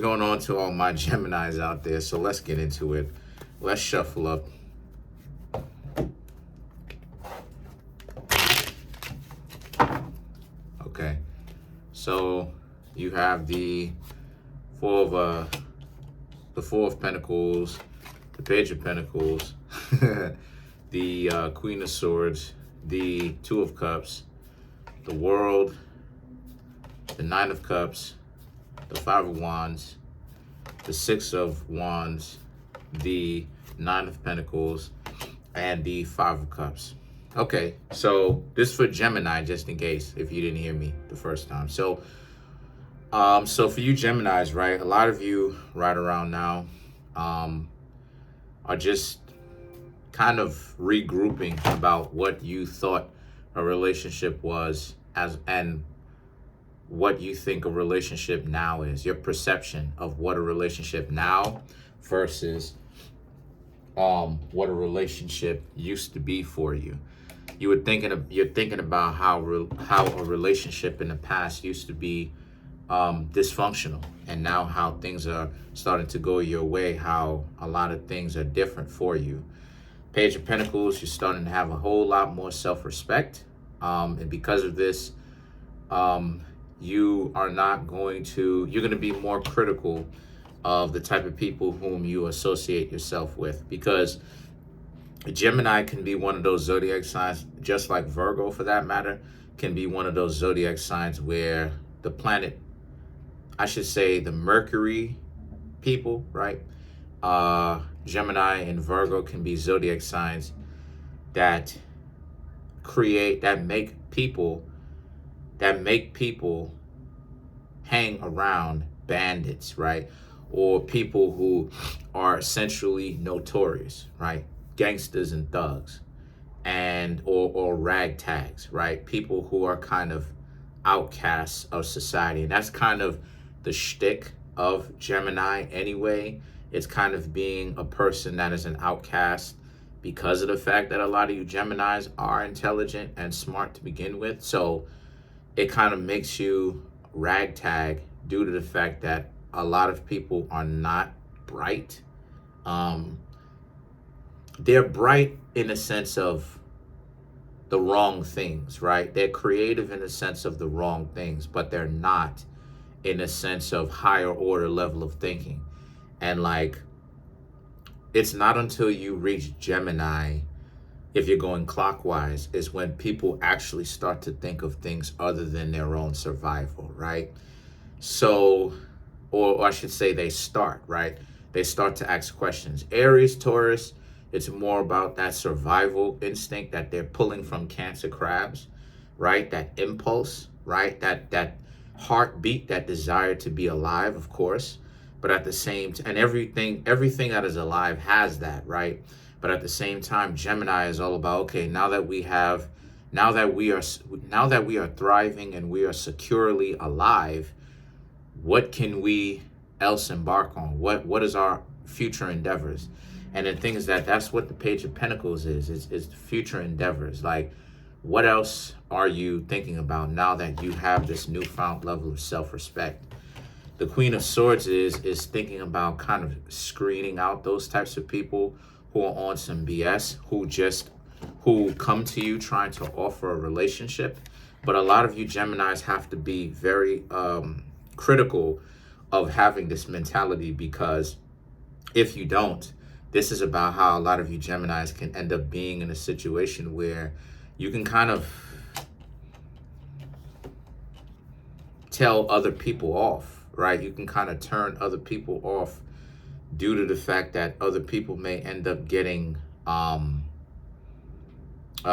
Going on to all my Geminis out there, so let's get into it. Let's shuffle up. Okay, so you have the Four of Pentacles, the Page of Pentacles, the Queen of Swords, the Two of Cups, the World, the Nine of Cups, the Five of Wands, the Six of Wands, the Nine of Pentacles, and the Five of Cups. Okay, so this is for Gemini, just in case if you didn't hear me the first time. So for you Geminis, right, a lot of you right around now are just kind of regrouping about what you thought a relationship was and what you think a relationship now is, your perception of what a relationship now versus what a relationship used to be for you. You're thinking about how a relationship in the past used to be dysfunctional, and now how things are starting to go your way, how a lot of things are different for you. Page of Pentacles, you're starting to have a whole lot more self-respect, and because of this, you're going to be more critical of the type of people whom you associate yourself with, because Gemini can be one of those zodiac signs, just like Virgo for that matter, can be one of those zodiac signs where the planet, I should say the Mercury people, right? Gemini and Virgo can be zodiac signs that make people hang around bandits, right? Or people who are essentially notorious, right? Gangsters and thugs, and or ragtags, right? People who are kind of outcasts of society. And that's kind of the shtick of Gemini anyway. It's kind of being a person that is an outcast because of the fact that a lot of you Geminis are intelligent and smart to begin with. So it kind of makes you ragtag due to the fact that a lot of people are not bright. They're bright in the sense of the wrong things, right? They're creative in the sense of the wrong things, but they're not in a sense of higher order level of thinking. And like, it's not until you reach Gemini, if you're going clockwise, is when people actually start to think of things other than their own survival, right? So, or I should say they start, right? They start to ask questions. Aries, Taurus, it's more about that survival instinct that they're pulling from Cancer crabs, right? That impulse, right? That heartbeat, that desire to be alive, of course. But at the same time, and everything that is alive has that, right? But at the same time, Gemini is all about, okay, now that we are thriving and we are securely alive, what can we else embark on? What is our future endeavors? And the thing is that's what the Page of Pentacles is the future endeavors. Like, what else are you thinking about now that you have this newfound level of self-respect? The Queen of Swords is thinking about kind of screening out those types of people who are on some BS, who come to you trying to offer a relationship. But a lot of you Geminis have to be very critical of having this mentality, because if you don't, this is about how a lot of you Geminis can end up being in a situation where you can kind of tell other people off, right? You can kind of turn other people off due to the fact that other people may end up getting, how do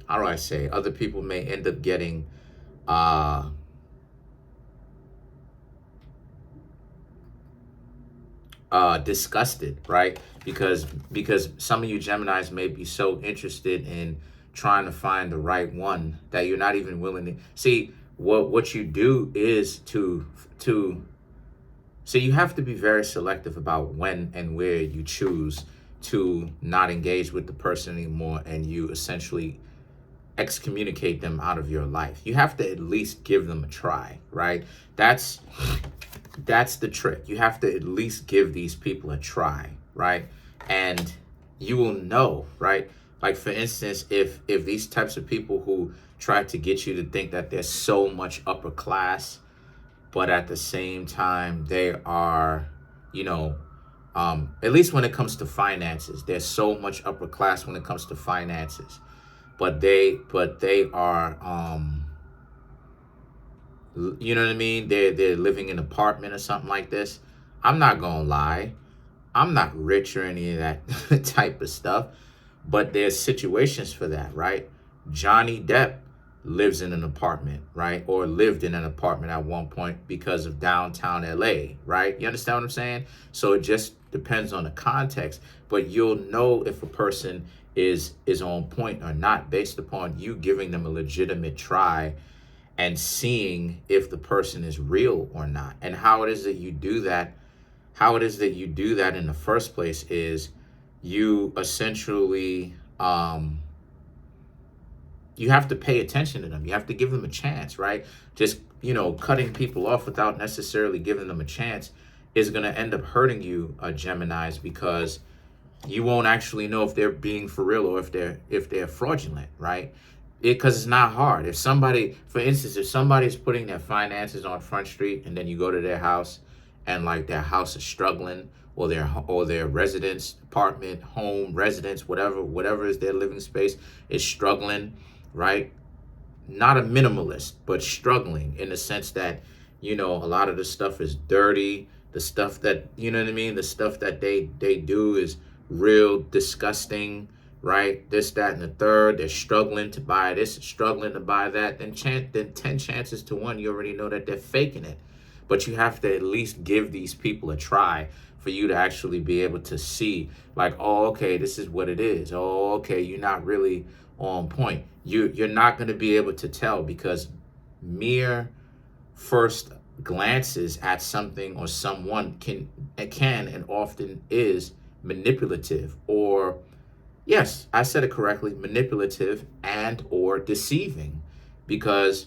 I say? Other people may end up getting, disgusted, right? Because some of you Geminis may be so interested in trying to find the right one that you're not even willing to see. What you do is to so you have to be very selective about when and where you choose to not engage with the person anymore, and you essentially excommunicate them out of your life. You have to at least give them a try, right? That's the trick. You have to at least give these people a try, right? And you will know, right? Like, for instance, if these types of people who try to get you to think that they're so much upper class, but at the same time they are, at least when it comes to finances, they're so much upper class when it comes to finances, but they are, you know what I mean? They're living in an apartment or something like this. I'm not gonna lie, I'm not rich or any of that type of stuff, but there's situations for that, right? Johnny Depp lives in an apartment, right? Or lived in an apartment at one point because of downtown LA, right? You understand what I'm saying? So it just depends on the context, but you'll know if a person is on point or not based upon you giving them a legitimate try and seeing if the person is real or not. And how it is that you do that in the first place is you essentially, you have to pay attention to them. You have to give them a chance, right? Just, cutting people off without necessarily giving them a chance is going to end up hurting you, Geminis, because you won't actually know if they're being for real or if they're fraudulent, right? Because it's not hard. If somebody, for instance, if somebody's putting their finances on Front Street and then you go to their house and like their house is struggling, or their residence, apartment, home, residence, whatever is their living space is struggling, right? Not a minimalist, but struggling in the sense that, a lot of the stuff is dirty. The stuff that, you know what I mean? The stuff that they do is real disgusting, right? This, that, and the third. They're struggling to buy this, struggling to buy that. Then 10 chances to 1, you already know that they're faking it. But you have to at least give these people a try for you to actually be able to see, like, oh, okay, this is what it is. Oh, okay, you're not really on point. You're not going to be able to tell, because mere first glances at something or someone can and often is manipulative, or, yes, I said it correctly, manipulative and or deceiving, because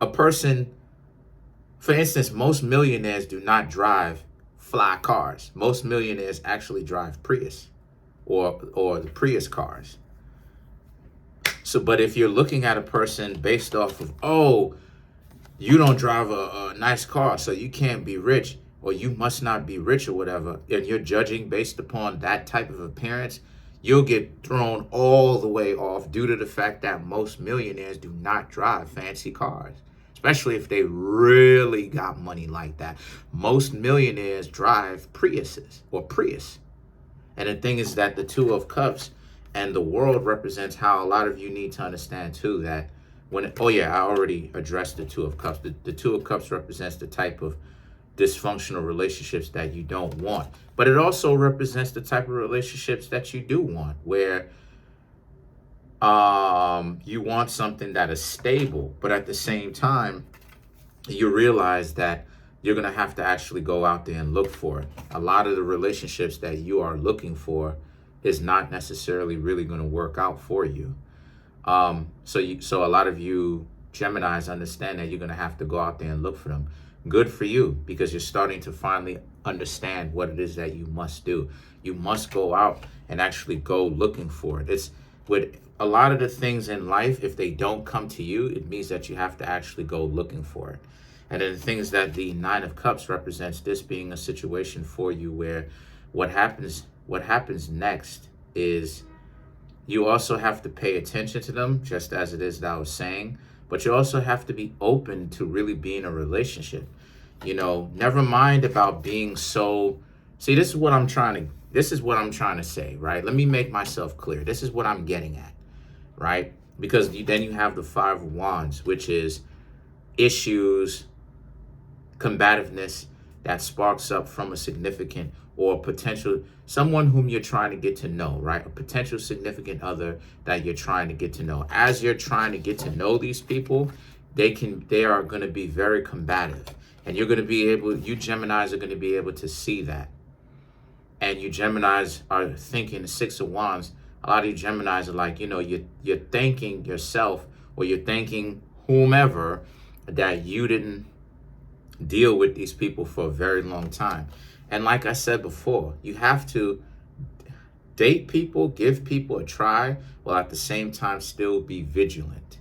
a person, for instance, most millionaires do not drive fly cars. Most millionaires actually drive Prius or the Prius cars. So, but if you're looking at a person based off of, oh, you don't drive a nice car, so you can't be rich, or you must not be rich, or whatever, and you're judging based upon that type of appearance, you'll get thrown all the way off due to the fact that most millionaires do not drive fancy cars, especially if they really got money like that. Most millionaires drive Priuses or Prius. And the thing is that the Two of Cups and the world represents how a lot of you need to understand too, that when, oh yeah, I already addressed the Two of Cups. The Two of Cups represents the type of dysfunctional relationships that you don't want. But it also represents the type of relationships that you do want, where you want something that is stable, but at the same time, you realize that you're going to have to actually go out there and look for it. A lot of the relationships that you are looking for is not necessarily really going to work out for you. So a lot of you Geminis understand that you're going to have to go out there and look for them. Good for you, because you're starting to finally understand what it is that you must do. You must go out and actually go looking for it. It's with a lot of the things in life, if they don't come to you, it means that you have to actually go looking for it. And then the things that the Nine of Cups represents, this being a situation for you where what happens next is you also have to pay attention to them, just as it is that I was saying, but you also have to be open to really be in a relationship. Never mind about being so, see, this is what I'm trying to say, right? Let me make myself clear. This is what I'm getting at, right? Because then you have the Five of Wands, which is issues, combativeness that sparks up from a significant or potential someone whom you're trying to get to know, right? A potential significant other that you're trying to get to know. As you're trying to get to know these people, they are going to be very combative, and you Geminis are going to be able to see that. And you Geminis are thinking, the Six of Wands, A lot of you Geminis are like, you know, you're thanking yourself, or you're thanking whomever that you didn't deal with these people for a very long time. And like I said before, you have to date people, give people a try, while at the same time still be vigilant,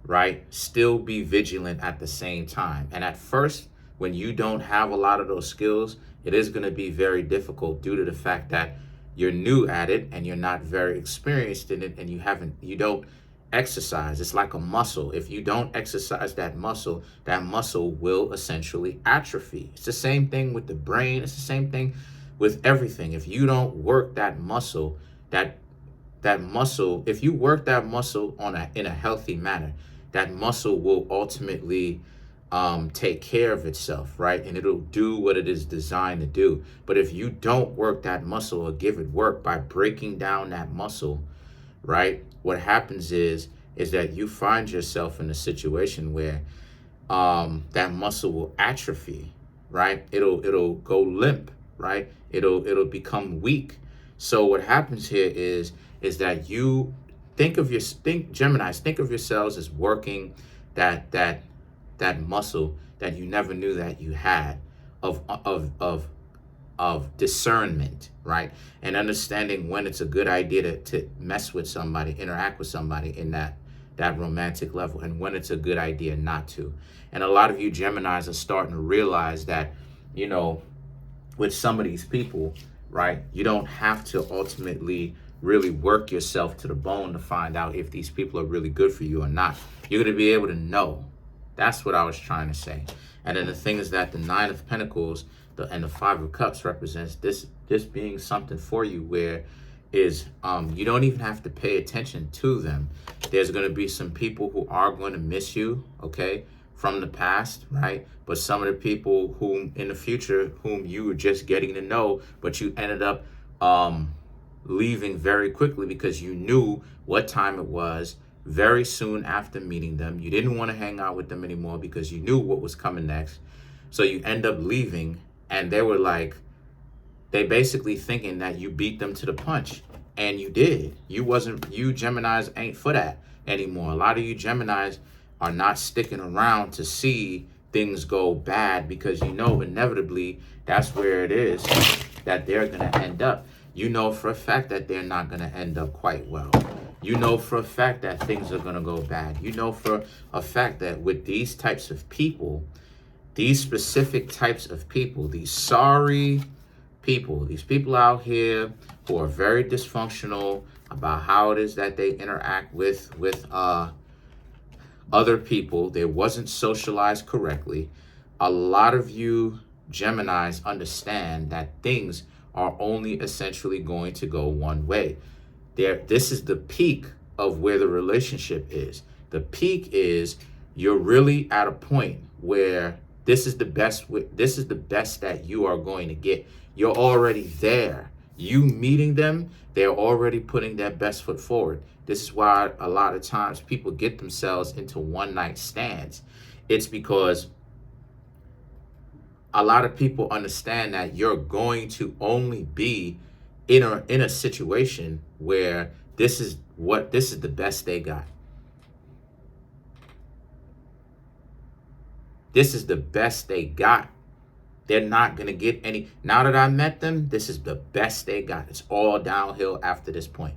right? Still be vigilant at the same time. And at first, when you don't have a lot of those skills, it is going to be very difficult due to the fact that you're new at it and you're not very experienced in it, and you don't exercise. It's like a muscle. If you don't exercise that muscle will essentially atrophy. It's the same thing with the brain. It's the same thing with everything. If you don't work that muscle, that muscle, if you work that muscle in a healthy manner, that muscle will ultimately take care of itself, right? And it'll do what it is designed to do. But if you don't work that muscle or give it work by breaking down that muscle, right, what happens is that you find yourself in a situation where that muscle will atrophy, right? It'll go limp, right? It'll become weak. So what happens here is that you Geminis, think of yourselves as working that muscle that you never knew that you had of discernment, right? And understanding when it's a good idea to mess with somebody, interact with somebody in that romantic level, and when it's a good idea not to. And a lot of you Geminis are starting to realize that, you know, with some of these people, right, you don't have to ultimately really work yourself to the bone to find out if these people are really good for you or not. You're going to be able to know. That's what I was trying to say. And then the thing is that the Nine of Pentacles and the Five of Cups represents this being something for you where is you don't even have to pay attention to them. There's going to be some people who are going to miss you, okay, from the past, right? But some of the people whom in the future whom you were just getting to know, but you ended up leaving very quickly because you knew what time it was very soon after meeting them. You didn't want to hang out with them anymore because you knew what was coming next. So you end up leaving, and they were like, they basically thinking that you beat them to the punch. And you did. You Geminis ain't for that anymore. A lot of you Geminis are not sticking around to see things go bad, because you know inevitably that's where it is that they're going to end up. You know for a fact that they're not going to end up quite well. You know for a fact that things are going to go bad. You know for a fact that with these types of people, these specific types of people, these sorry people, these people out here who are very dysfunctional about how it is that they interact with other people, they wasn't socialized correctly. A lot of you Geminis understand that things are only essentially going to go one way. This is the peak of where the relationship is. The peak is you're really at a point where this is the best that you are going to get. You're already there. You meeting them, they're already putting their best foot forward. This is why a lot of times people get themselves into one-night stands. It's because a lot of people understand that you're going to only be in a situation where this is the best they got. This is the best they got. They're not going to get any. Now that I met them, this is the best they got. It's all downhill after this point.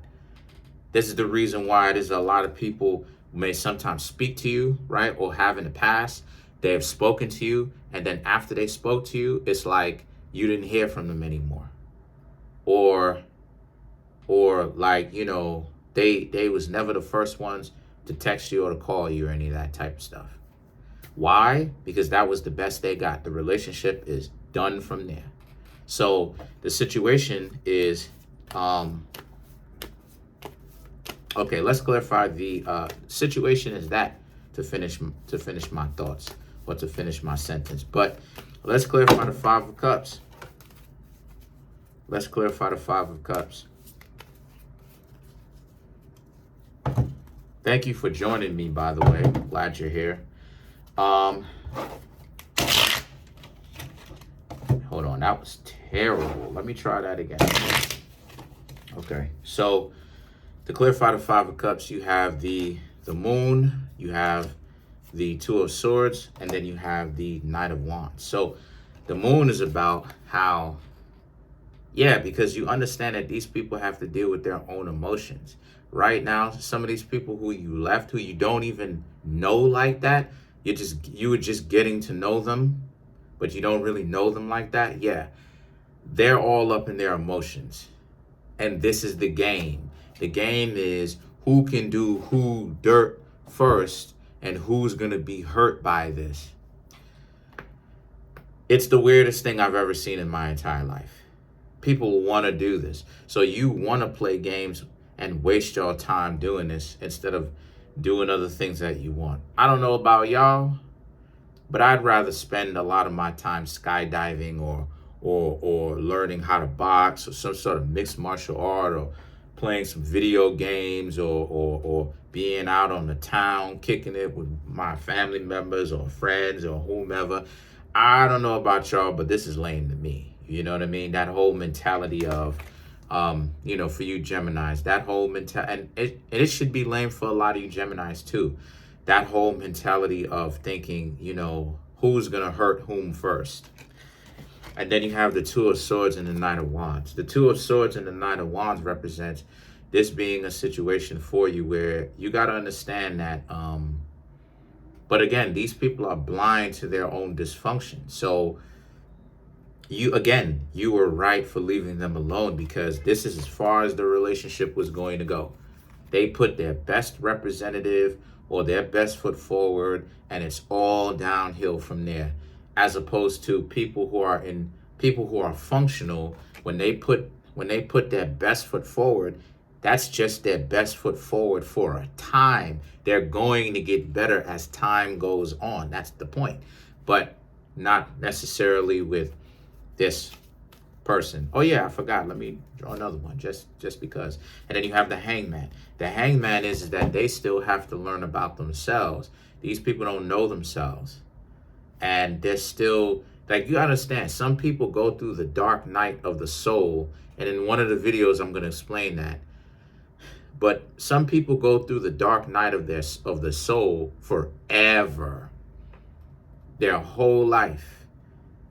This is the reason why there's a lot of people who may sometimes speak to you, right? Or have in the past. They have spoken to you. And then after they spoke to you, it's like you didn't hear from them anymore. Or like, you know, they was never the first ones to text you or to call you or any of that type of stuff. Why? Because that was the best they got. The relationship is done from there. So the situation is, okay, let's clarify the situation is that to finish my thoughts or to finish my sentence. But let's clarify the Five of Cups. Let's clarify the Five of Cups. Thank you for joining me, by the way. Glad you're here. Hold on, that was terrible. Let me try that again. Okay, so to clarify the Five of Cups, you have the Moon, you have the Two of Swords, and then you have the Knight of Wands. So the Moon is about how, yeah, because you understand that these people have to deal with their own emotions. Right now, some of these people who you left, who you don't even know like that, you were just getting to know them, but you don't really know them like that. Yeah, they're all up in their emotions. And this is the game. The game is who can do who dirt first and who's going to be hurt by this. It's the weirdest thing I've ever seen in my entire life. People want to do this. So you want to play games and waste your time doing this instead of doing other things that you want. I don't know about y'all, but I'd rather spend a lot of my time skydiving or learning how to box or some sort of mixed martial art or playing some video games or being out on the town kicking it with my family members or friends or whomever. I don't know about y'all, but this is lame to me. You know what I mean? That whole mentality of, you know, for you Geminis, that whole mentality, and it should be lame for a lot of you Geminis too. That whole mentality of thinking, you know, who's going to hurt whom first. And then you have the Two of Swords and the Knight of Wands. The Two of Swords and the Knight of Wands represents this being a situation for you where you got to understand that, but again, these people are blind to their own dysfunction. So you were right for leaving them alone because this is as far as the relationship was going to go. They put their best representative or their best foot forward, and it's all downhill from there. As opposed to people who are functional, when they put their best foot forward, that's just their best foot forward for a time. They're going to get better as time goes on. That's the point. But not necessarily with this person. Oh yeah, I forgot. Let me draw another one just because. And then you have the Hangman. The Hangman is that they still have to learn about themselves. These people don't know themselves. And they're still, like, you understand, some people go through the dark night of the soul. And in one of the videos, I'm going to explain that. But some people go through the dark night of the soul forever, their whole life.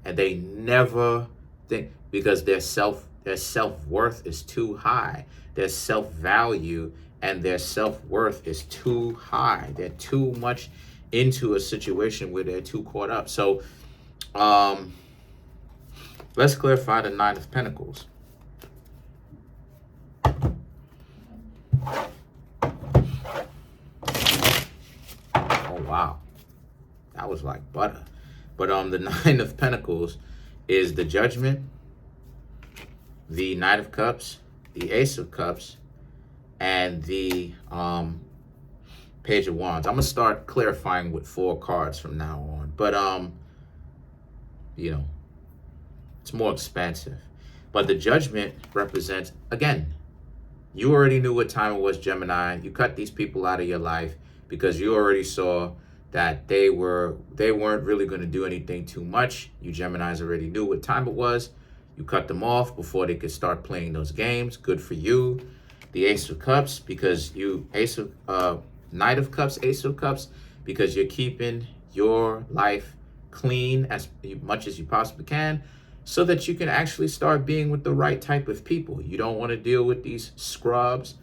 And they never think, because their self-worth is too high. Their self-value and their self-worth is too high. They're too much into a situation where they're too caught up. So let's clarify the Nine of Pentacles. Oh wow, that was like butter. But the Nine of Pentacles is the Judgment, the Knight of Cups, the Ace of Cups, and the Page of Wands. I'm gonna start clarifying with 4 cards from now on, but you know, it's more expansive. But the Judgment represents, again, you already knew what time it was, Gemini. You cut these people out of your life because you already saw that they weren't really going to do anything too much. You Geminis already knew what time it was. You cut them off before they could start playing those games. Good for you. The Ace of Cups, because Knight of Cups, Ace of Cups, because you're keeping your life clean as much as you possibly can so that you can actually start being with the right type of people. You don't want to deal with these scrubs.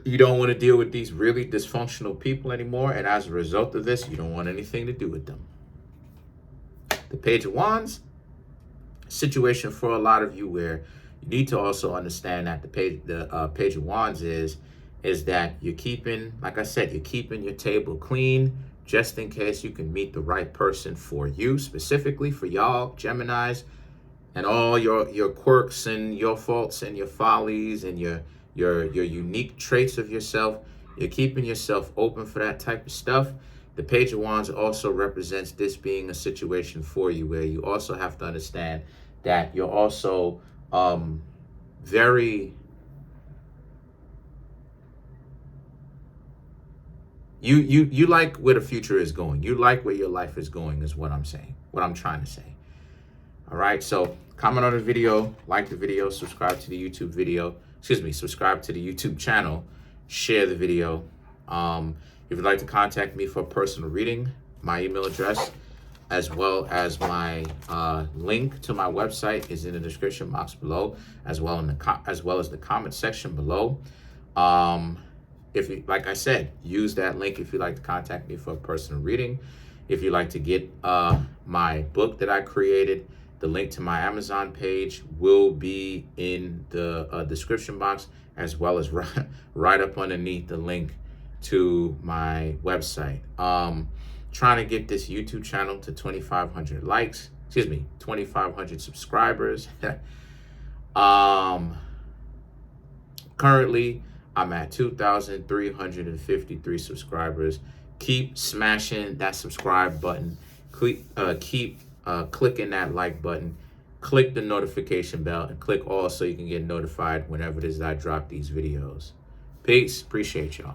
You don't want to deal with these really dysfunctional people anymore. And as a result of this, you don't want anything to do with them. The Page of Wands, situation for a lot of you where you need to also understand that the Page of Wands is that you're keeping, like I said, you're keeping your table clean just in case you can meet the right person for you, specifically for y'all Geminis, and all your quirks and your faults and your follies and your unique traits of yourself. You're keeping yourself open for that type of stuff. The Page of Wands also represents this being a situation for you where you also have to understand that you're also very... You like where the future is going. You like where your life is going is what I'm saying, what I'm trying to say. All right, so comment on the video, like the video, subscribe to the YouTube video, subscribe to the YouTube channel, share the video. If you'd like to contact me for a personal reading, my email address, as well as my link to my website, is in the description box below, as well as the comment section below. If you, like I said, use that link if you'd like to contact me for a personal reading. If you'd like to get my book that I created, the link to my Amazon page will be in the description box, as well as right up underneath the link to my website. Trying to get this YouTube channel to 2,500 likes, 2,500 subscribers. Currently, I'm at 2,353 subscribers. Keep smashing that subscribe button. Keep clicking that like button. Click the notification bell and click all so you can get notified whenever it is that I drop these videos. Peace. Appreciate y'all.